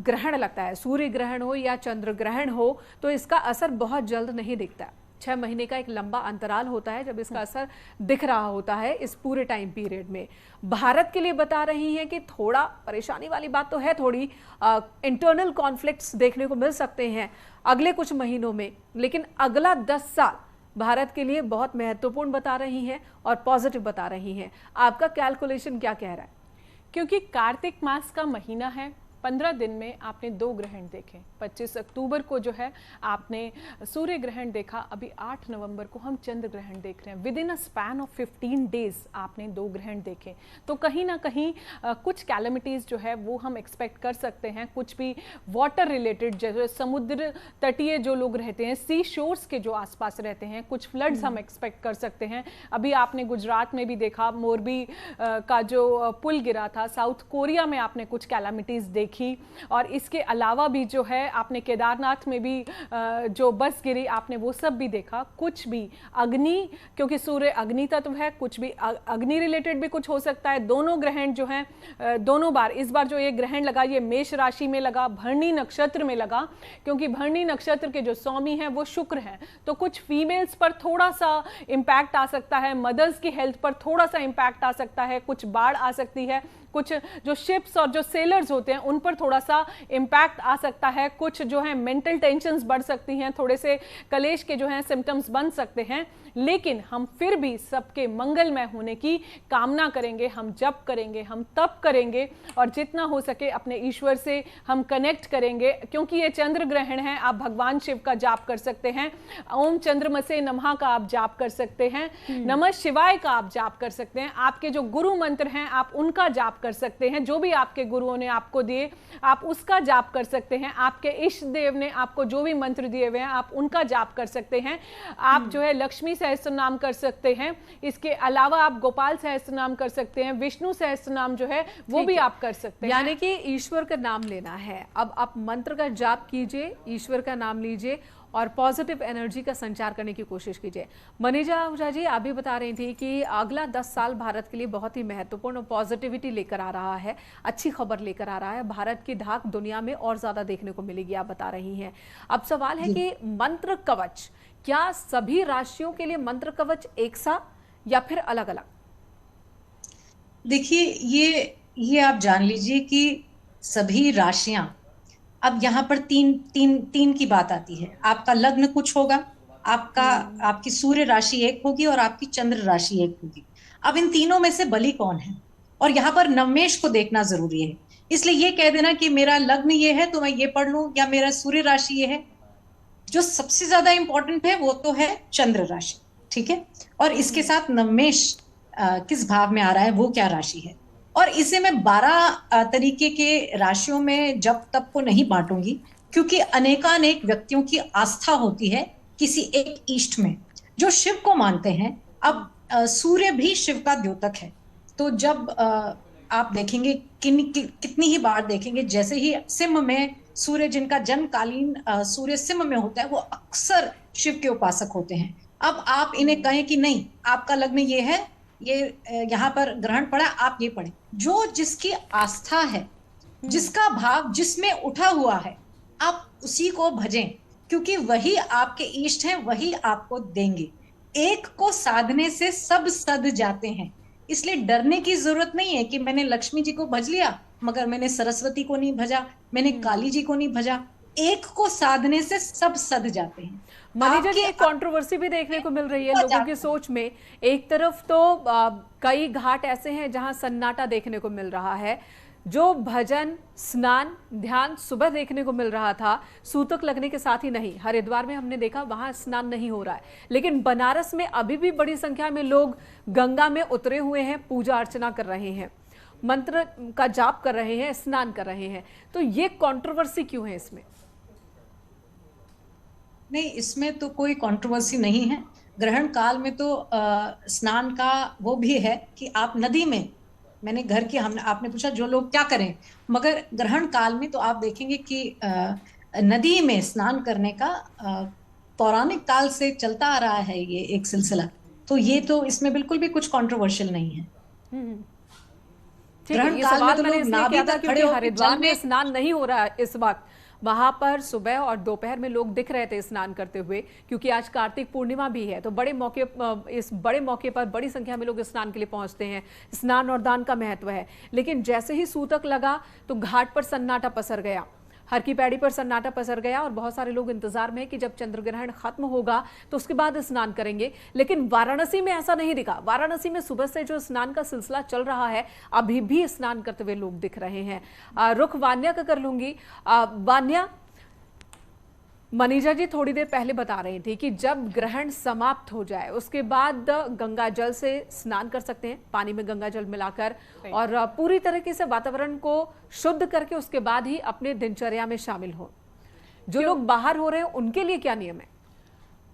ग्रहण लगता है, सूर्य ग्रहण हो या चंद्र ग्रहण हो, तो इसका असर बहुत जल्द नहीं दिखता। 6 महीने का एक लंबा अंतराल होता है जब इसका असर दिख रहा होता है। इस पूरे टाइम पीरियड में भारत के लिए बता रही हैं कि थोड़ा परेशानी वाली बात तो है, थोड़ी इंटरनल कॉन्फ्लिक्ट्स देखने को मिल सकते हैं अगले कुछ महीनों में, लेकिन अगला 10 साल भारत के लिए बहुत महत्वपूर्ण बता रही हैं और पॉजिटिव बता रही हैं। आपका कैलकुलेशन क्या कह रहा है? क्योंकि कार्तिक मास का महीना है, 15 दिन में आपने 2 ग्रहण देखे। 25 अक्टूबर को जो है आपने सूर्य ग्रहण देखा, अभी 8 नवंबर को हम चंद्र ग्रहण देख रहे हैं। With in a span of 15 days आपने 2 ग्रहण देखे। तो कहीं ना कहीं कुछ कैलेमिटीज़ जो है वो हम एक्सपेक्ट कर सकते हैं। कुछ भी वाटर रिलेटेड, जैसे समुद्र तटीय जो लोग रहते हैं, सी शोर्स के जो आसपास रहते हैं, कुछ फ्लड्स हम एक्सपेक्ट कर सकते हैं। अभी आपने गुजरात में भी देखा, मोरबी का जो पुल गिरा था, साउथ कोरिया में आपने कुछ कैलेमिटीज़ देखी। और इसके अलावा भी जो है आपने केदारनाथ में भी जो बस गिरी, आपने वो सब भी देखा। कुछ भी अग्नि, क्योंकि सूर्य अग्नि तत्व है, कुछ भी अग्नि रिलेटेड भी कुछ हो सकता है। दोनों ग्रहण जो हैं, दोनों बार, इस बार जो ये ग्रहण लगा ये मेष राशि में लगा, भरणी नक्षत्र में लगा, क्योंकि भरणी नक्षत्र के जो स्वामी हैं वो शुक्र हैं। तो कुछ फीमेल्स पर थोड़ा सा इम्पैक्ट आ सकता है, मदर्स की हेल्थ पर थोड़ा सा इम्पैक्ट आ सकता है, कुछ बाढ़ आ सकती है, कुछ जो शिप्स और जो सेलर्स होते हैं उन पर थोड़ा सा इम्पैक्ट आ सकता है, कुछ जो है मेंटल टेंशन्स बढ़ सकती हैं, थोड़े से कलेश के जो हैं सिम्टम्स बन सकते हैं। लेकिन हम फिर भी सबके मंगलमय होने की कामना करेंगे, हम जप करेंगे, हम तप करेंगे और जितना हो सके अपने ईश्वर से हम कनेक्ट करेंगे। क्योंकि ये चंद्र ग्रहण है, आप भगवान शिव का जाप कर सकते हैं, ओम चंद्रमसे नमः का आप जाप कर सकते हैं, नमः शिवाय का आप जाप कर सकते हैं, आपके जो गुरु मंत्र हैं आप उनका जाप कर सकते हैं, जो भी आपके गुरुओं ने आपको दिए आप उसका जाप कर सकते हैं, आपके इष्ट देव ने आपको जो भी मंत्र दिए हुए हैं आप उनका जाप कर सकते हैं। आप जो है लक्ष्मी सहस्त्र नाम कर सकते हैं, इसके अलावा आप गोपाल सहस्त्र नाम कर सकते हैं, विष्णु सहस्त्र नाम जो है वो भी आप कर सकते हैं। यानी कि ईश्वर का नाम लेना है। अब आप मंत्र का जाप कीजिए, ईश्वर का नाम लीजिए और पॉजिटिव एनर्जी का संचार करने की कोशिश कीजिए। मनीजा आहूजा जी, आप भी बता रही थी कि अगला 10 साल भारत के लिए बहुत ही महत्वपूर्ण और पॉजिटिविटी लेकर आ रहा है, अच्छी खबर लेकर आ रहा है। भारत की धाक दुनिया में और ज्यादा देखने को मिलेगी, आप बता रही हैं। अब सवाल है कि मंत्र कवच, क्या सभी राशियों के लिए मंत्र कवच एक सा या फिर अलग अलग? देखिए, ये आप जान लीजिए कि सभी राशियां, अब यहाँ पर तीन तीन तीन की बात आती है। आपका लग्न कुछ होगा, आपकी सूर्य राशि एक होगी और आपकी चंद्र राशि एक होगी। अब इन तीनों में से बली कौन है, और यहाँ पर नवमेश को देखना जरूरी है। इसलिए ये कह देना कि मेरा लग्न ये है तो मैं ये पढ़ लूं या मेरा सूर्य राशि ये है, जो सबसे ज्यादा इंपॉर्टेंट है वो तो है चंद्र राशि, ठीक है। और इसके साथ नवमेश किस भाव में आ रहा है, वो क्या राशि है। और इसे मैं 12 तरीके के राशियों में जब तब को नहीं बांटूंगी, क्योंकि अनेकानेक व्यक्तियों की आस्था होती है किसी एक इष्ट में, जो शिव को मानते हैं। अब सूर्य भी शिव का द्योतक है, तो जब आप देखेंगे कितनी ही बार देखेंगे, जैसे ही सिंह में सूर्य, जिनका जन्मकालीन सूर्य सिंह में होता है, वो अक्सर शिव के उपासक होते हैं। अब आप इन्हें कहें कि नहीं आपका लग्न ये है, ये यहाँ पर ग्रहण पड़ा, आप ये पढ़े, जो जिसकी आस्था है, जिसका भाव जिसमें उठा हुआ है, आप उसी को भजें, क्योंकि वही आपके इष्ट हैं, वही आपको देंगे। एक को साधने से सब सध जाते हैं, इसलिए डरने की जरूरत नहीं है कि मैंने लक्ष्मी जी को भज लिया मगर मैंने सरस्वती को नहीं भजा, मैंने काली जी को नहीं भजा। एक को साधने से सब सध जाते हैं। मनीजा जी, एक कंट्रोवर्सी भी देखने को मिल रही है लोगों की सोच में। एक तरफ तो कई घाट ऐसे हैं जहां सन्नाटा देखने को मिल रहा है, जो भजन, स्नान, ध्यान सुबह देखने को मिल रहा था, सूतक लगने के साथ ही नहीं, हरिद्वार में हमने देखा वहां स्नान नहीं हो रहा है, लेकिन बनारस में अभी भी बड़ी संख्या में लोग गंगा में उतरे हुए हैं, पूजा अर्चना कर रहे हैं, मंत्र का जाप कर रहे हैं, स्नान कर रहे हैं। तो ये कंट्रोवर्सी क्यों है इसमें? नहीं, इसमें तो कोई कंट्रोवर्सी नहीं है। ग्रहण काल में तो स्नान का वो भी है कि आप नदी में, मैंने घर की, हमने, आपने पूछा जो लोग क्या करें, मगर ग्रहण काल में तो आप देखेंगे कि नदी में स्नान करने का पौराणिक काल से चलता आ रहा है ये एक सिलसिला। तो ये तो इसमें बिल्कुल भी कुछ कंट्रोवर्शियल नहीं है। ठीक है, ग्रहण ये काल में सवाल तो मैंने लोग इसलिए नाभि किया था तक क्योंकि खड़े होकर हरिद्वार जल में में स्नान नहीं हो रहा है इस वक्त। वहां पर सुबह और दोपहर में लोग दिख रहे थे स्नान करते हुए, क्योंकि आज कार्तिक पूर्णिमा भी है। तो इस बड़े मौके पर बड़ी संख्या में लोग स्नान के लिए पहुंचते हैं। स्नान और दान का महत्व है। लेकिन जैसे ही सूतक लगा तो घाट पर सन्नाटा पसर गया, हर की पैड़ी पर सन्नाटा पसर गया और बहुत सारे लोग इंतजार में हैं कि जब चंद्र ग्रहण खत्म होगा तो उसके बाद स्नान करेंगे। लेकिन वाराणसी में ऐसा नहीं दिखा। वाराणसी में सुबह से जो स्नान का सिलसिला चल रहा है, अभी भी स्नान करते हुए लोग दिख रहे हैं। रुख वान्या का कर लूंगी। वान्या, मनीजा जी थोड़ी देर पहले बता रही थी कि जब ग्रहण समाप्त हो जाए उसके बाद गंगा जल से स्नान कर सकते हैं, पानी में गंगा जल मिलाकर, और पूरी तरीके से वातावरण को शुद्ध करके उसके बाद ही अपने दिनचर्या में शामिल हो। जो लोग बाहर हो रहे हैं उनके लिए क्या नियम है?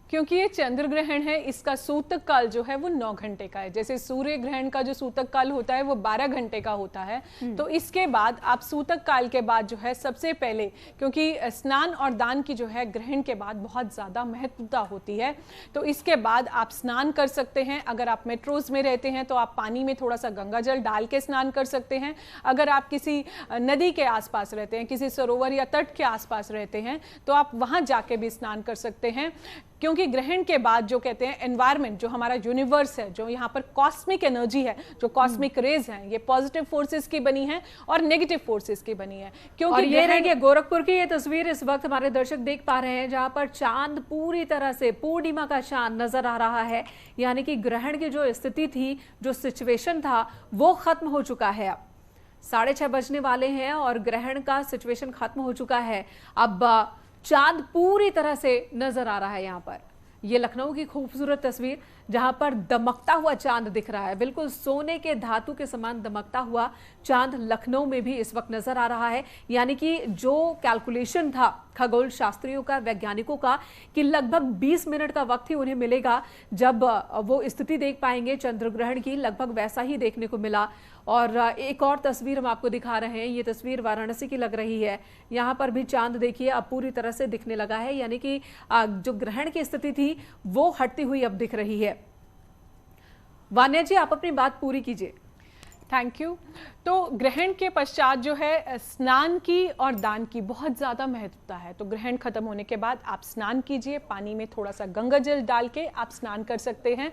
क्योंकि ये चंद्र ग्रहण है, इसका सूतक काल जो है वो 9 घंटे का है। जैसे सूर्य ग्रहण का जो सूतक काल होता है वो 12 घंटे का होता है। तो इसके बाद आप सूतक काल के बाद जो है सबसे पहले, क्योंकि स्नान और दान की जो है ग्रहण के बाद बहुत ज़्यादा महत्वता होती है, तो इसके बाद आप स्नान कर सकते हैं। अगर आप मेट्रोज में रहते हैं तो आप पानी में थोड़ा सा गंगा जल डाल के स्नान कर सकते हैं। अगर आप किसी नदी के आसपास रहते हैं, किसी सरोवर या तट के आसपास रहते हैं, तो आप वहाँ जाके भी स्नान कर सकते हैं। क्योंकि ग्रहण के बाद जो कहते हैं एनवायरनमेंट, जो हमारा यूनिवर्स है, जो यहाँ पर कॉस्मिक एनर्जी है, जो कॉस्मिक रेज हैं, ये पॉजिटिव फोर्सेस की बनी है और नेगेटिव फोर्सेस की बनी है। क्योंकि और ये रही गोरखपुर की ये तस्वीर इस वक्त हमारे दर्शक देख पा रहे हैं, जहां पर चांद पूरी तरह से पूर्णिमा का चांद नजर आ रहा है। यानी कि ग्रहण की जो स्थिति थी, जो सिचुएशन था, वो खत्म हो चुका है। अब 6:30 बजने वाले हैं और ग्रहण का सिचुएशन खत्म हो चुका है। अब चांद पूरी तरह से नजर आ रहा है। यहाँ पर ये लखनऊ की खूबसूरत तस्वीर, जहां पर दमकता हुआ चांद दिख रहा है, बिल्कुल सोने के धातु के समान दमकता हुआ चांद लखनऊ में भी इस वक्त नजर आ रहा है। यानी कि जो कैलकुलेशन था खगोल शास्त्रियों का, वैज्ञानिकों का, कि लगभग 20 मिनट का वक्त ही उन्हें मिलेगा जब वो स्थिति देख पाएंगे चंद्र ग्रहण की, लगभग वैसा ही देखने को मिला। और एक और तस्वीर हम आपको दिखा रहे हैं, ये तस्वीर वाराणसी की लग रही है। यहाँ पर भी चांद देखिए अब पूरी तरह से दिखने लगा है। यानी कि जो ग्रहण की स्थिति थी वो हटती हुई अब दिख रही है। वान्या जी, आप अपनी बात पूरी कीजिए। Thank you. तो ग्रहण के पश्चात जो है स्नान की और दान की बहुत ज़्यादा महत्वता है। तो ग्रहण खत्म होने के बाद आप स्नान कीजिए, पानी में थोड़ा सा गंगा जल डाल के आप स्नान कर सकते हैं।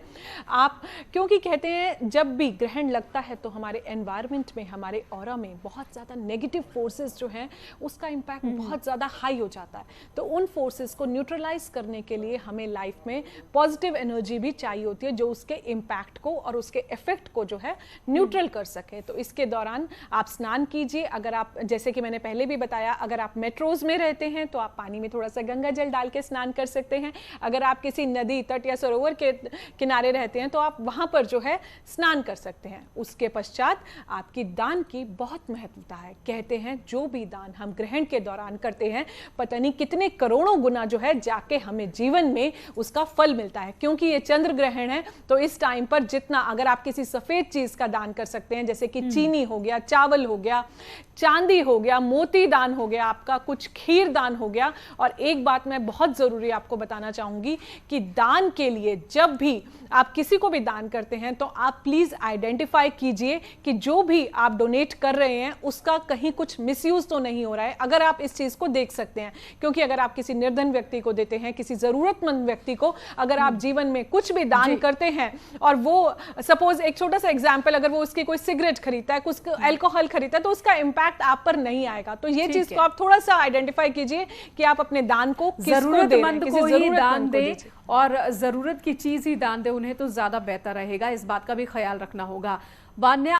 आप, क्योंकि कहते हैं जब भी ग्रहण लगता है तो हमारे एनवायरनमेंट में, हमारे ऑरा में बहुत ज़्यादा नेगेटिव फोर्सेस जो हैं उसका इम्पैक्ट बहुत ज़्यादा हाई हो जाता है। तो उन फोर्सेस को न्यूट्रलाइज करने के लिए हमें लाइफ में पॉजिटिव एनर्जी भी चाहिए होती है, जो उसके इम्पैक्ट को और उसके इफेक्ट को जो है न्यूट्रल कर सके। तो इसके दौरान आप स्नान कीजिए। अगर आप, जैसे कि मैंने पहले भी बताया, अगर आप मेट्रोज में रहते हैं तो आप पानी में थोड़ा सा गंगा जल डाल के स्नान कर सकते हैं। अगर आप किसी नदी, तट या सरोवर के किनारे रहते हैं तो आप वहां पर जो है स्नान कर सकते हैं। उसके पश्चात आपकी दान की बहुत महत्वता है। कहते हैं जो भी दान हम ग्रहण के दौरान करते हैं, पता नहीं कितने करोड़ों गुना जो है जाके हमें जीवन में उसका फल मिलता है। क्योंकि ये चंद्र ग्रहण है तो इस टाइम पर जितना, अगर आप किसी सफेद चीज का दान कर सकते हैं, जैसे कि चीनी हो गया, चावल हो गया, चांदी हो गया, मोती दान हो गया, आपका कुछ खीर दान हो गया। और एक बात मैं बहुत जरूरी आपको बताना चाहूंगी कि दान के लिए जब भी आप किसी को भी दान करते हैं तो आप प्लीज आइडेंटिफाई कीजिए कि जो भी आप डोनेट कर रहे हैं उसका कहीं कुछ मिसयूज तो नहीं हो रहा है। अगर आप इस चीज को देख सकते हैं, क्योंकि अगर आप किसी निर्धन व्यक्ति को देते हैं, किसी जरूरतमंद व्यक्ति को अगर आप जीवन में कुछ भी दान करते हैं और वो, सपोज एक छोटा सा एग्जाम्पल, अगर वो उसकी कोई सिगरेट खरीदता है, कुछ अल्कोहल खरीदता है, तो उसका इंपैक्ट आप पर नहीं आएगा। तो ये चीज को आप थोड़ा सा आइडेंटिफाई कीजिए कि आप अपने दान को जरूरतमंद को ही दान दें और जरूरत की चीज ही दान दें उन्हें, तो ज्यादा बेहतर रहेगा। इस बात का भी ख्याल रखना होगा। वान्या,